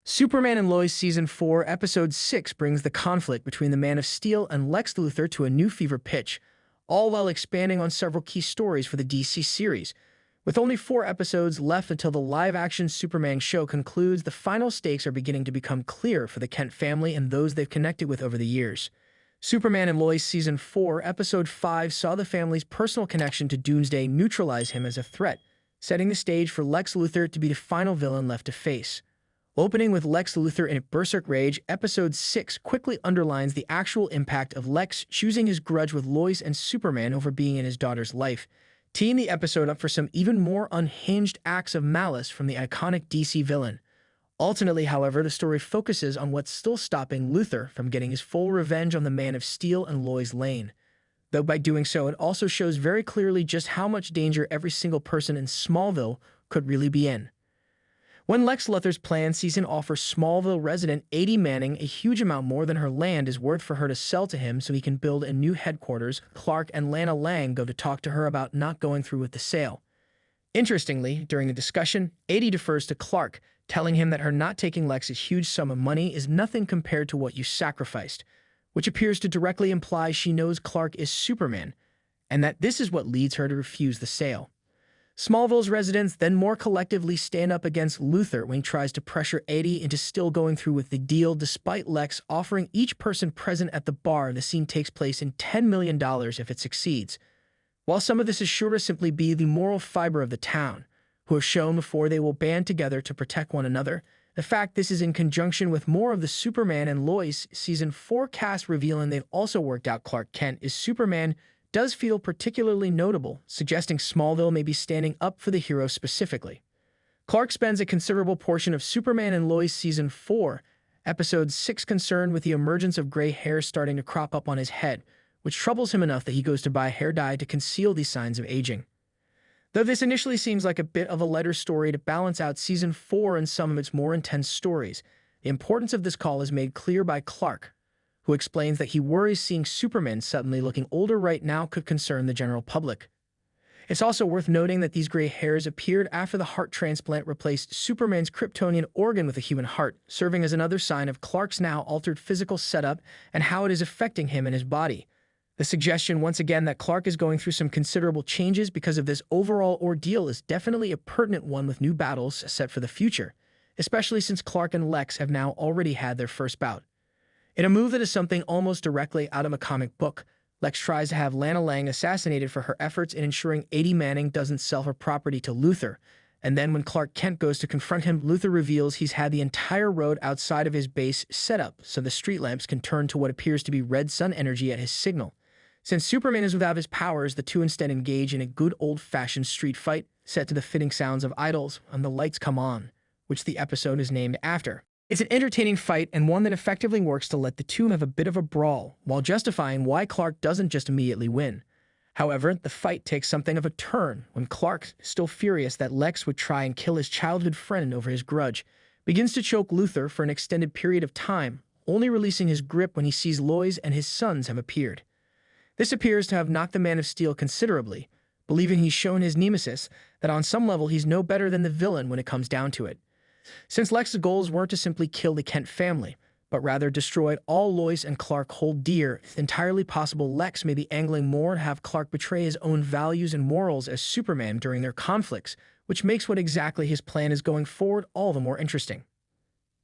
Superman and Lois Season 4, Episode 6 brings the conflict between the Man of Steel and Lex Luthor to a new fever pitch, all while expanding on several key stories for the DC series. With only 4 episodes left until the live-action Superman show concludes, the final stakes are beginning to become clear for the Kent family and those they've connected with over the years. Superman and Lois Season 4, Episode 5 saw the family's personal connection to Doomsday neutralize him as a threat, setting the stage for Lex Luthor to be the final villain left to face. Opening with Lex Luthor in Berserk Rage, Episode 6 quickly underlines the actual impact of Lex choosing his grudge with Lois and Superman over being in his daughter's life, teeing the episode up for some even more unhinged acts of malice from the iconic DC villain. Ultimately, however, the story focuses on what's still stopping Luthor from getting his full revenge on the Man of Steel and Lois Lane. Though by doing so, it also shows very clearly just how much danger every single person in Smallville could really be in. When Lex Luthor's plan sees him offer Smallville resident Eddie Manning a huge amount more than her land is worth for her to sell to him so he can build a new headquarters, Clark and Lana Lang go to talk to her about not going through with the sale. Interestingly, during the discussion, Eddie defers to Clark, telling him that her not taking Lex's huge sum of money is nothing compared to what you sacrificed, which appears to directly imply she knows Clark is Superman, and that this is what leads her to refuse the sale. Smallville's residents then more collectively stand up against Luthor when he tries to pressure Eddie into still going through with the deal despite Lex offering each person present at the bar the scene takes place in $10 million if it succeeds. While some of this is sure to simply be the moral fiber of the town, who have shown before they will band together to protect one another, the fact this is in conjunction with more of the Superman and Lois Season 4 cast revealing they've also worked out Clark Kent is Superman does feel particularly notable, suggesting Smallville may be standing up for the hero specifically. Clark spends a considerable portion of Superman and Lois Season 4, Episode 6 concerned with the emergence of gray hair starting to crop up on his head, which troubles him enough that he goes to buy hair dye to conceal these signs of aging. Though this initially seems like a bit of a lighter story to balance out Season 4 and some of its more intense stories, the importance of this call is made clear by Clark, who explains that he worries seeing Superman suddenly looking older right now could concern the general public. It's also worth noting that these gray hairs appeared after the heart transplant replaced Superman's Kryptonian organ with a human heart, serving as another sign of Clark's now altered physical setup and how it is affecting him and his body. The suggestion once again that Clark is going through some considerable changes because of this overall ordeal is definitely a pertinent one with new battles set for the future, especially since Clark and Lex have now already had their first bout. In a move that is something almost directly out of a comic book, Lex tries to have Lana Lang assassinated for her efforts in ensuring Eddie Manning doesn't sell her property to Luthor, and then when Clark Kent goes to confront him, Luthor reveals he's had the entire road outside of his base set up so the street lamps can turn to what appears to be red sun energy at his signal. Since Superman is without his powers, the two instead engage in a good old-fashioned street fight set to the fitting sounds of idols and The Lights Come On, which the episode is named after. It's an entertaining fight and one that effectively works to let the two have a bit of a brawl, while justifying why Clark doesn't just immediately win. However, the fight takes something of a turn when Clark, still furious that Lex would try and kill his childhood friend over his grudge, begins to choke Luthor for an extended period of time, only releasing his grip when he sees Lois and his sons have appeared. This appears to have knocked the Man of Steel considerably, believing he's shown his nemesis that on some level he's no better than the villain when it comes down to it. Since Lex's goals weren't to simply kill the Kent family, but rather destroy all Lois and Clark hold dear, it's entirely possible Lex may be angling more to have Clark betray his own values and morals as Superman during their conflicts, which makes what exactly his plan is going forward all the more interesting.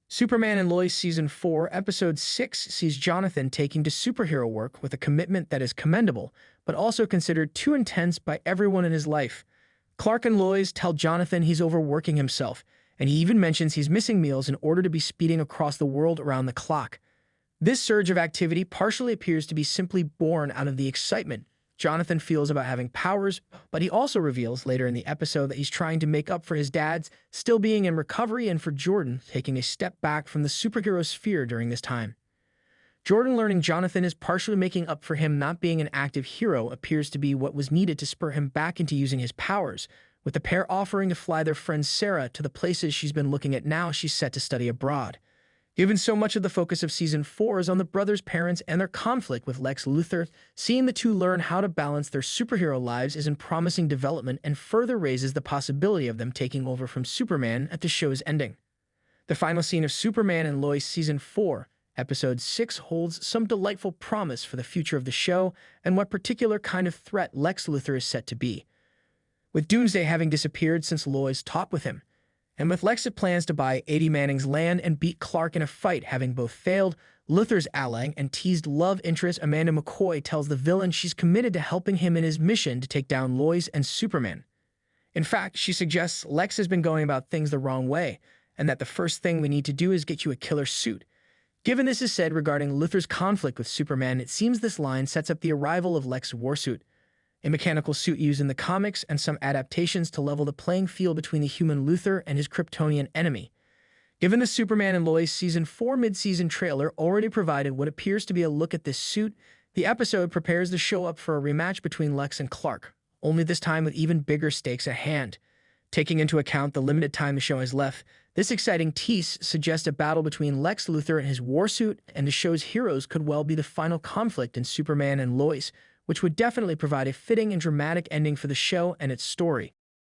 Superman and Lois Season 4, Episode 6 sees Jonathan taking to superhero work with a commitment that is commendable, but also considered too intense by everyone in his life. Clark and Lois tell Jonathan he's overworking himself, and he even mentions he's missing meals in order to be speeding across the world around the clock. This surge of activity partially appears to be simply born out of the excitement Jonathan feels about having powers, but he also reveals later in the episode that he's trying to make up for his dad's still being in recovery and for Jordan taking a step back from the superhero sphere during this time. Jordan learning Jonathan is partially making up for him not being an active hero appears to be what was needed to spur him back into using his powers, with the pair offering to fly their friend Sarah to the places she's been looking at now she's set to study abroad. Given so much of the focus of Season 4 is on the brothers' parents and their conflict with Lex Luthor, seeing the two learn how to balance their superhero lives is in promising development and further raises the possibility of them taking over from Superman at the show's ending. The final scene of Superman and Lois Season 4, Episode 6 holds some delightful promise for the future of the show and what particular kind of threat Lex Luthor is set to be. With Doomsday having disappeared since Lois talked with him, and with Lex's plans to buy 80 Manning's land and beat Clark in a fight having both failed, Luthor's ally and teased love interest Amanda McCoy tells the villain she's committed to helping him in his mission to take down Lois and Superman. In fact, she suggests Lex has been going about things the wrong way, and that the first thing we need to do is get you a killer suit. Given this is said regarding Luthor's conflict with Superman, it seems this line sets up the arrival of Lex's warsuit, a mechanical suit used in the comics and some adaptations to level the playing field between the human Luthor and his Kryptonian enemy. Given the Superman and Lois Season 4 mid-season trailer already provided what appears to be a look at this suit, the episode prepares the show up for a rematch between Lex and Clark, only this time with even bigger stakes at hand. Taking into account the limited time the show has left, this exciting tease suggests a battle between Lex Luthor and his warsuit, and the show's heroes could well be the final conflict in Superman and Lois, which would definitely provide a fitting and dramatic ending for the show and its story.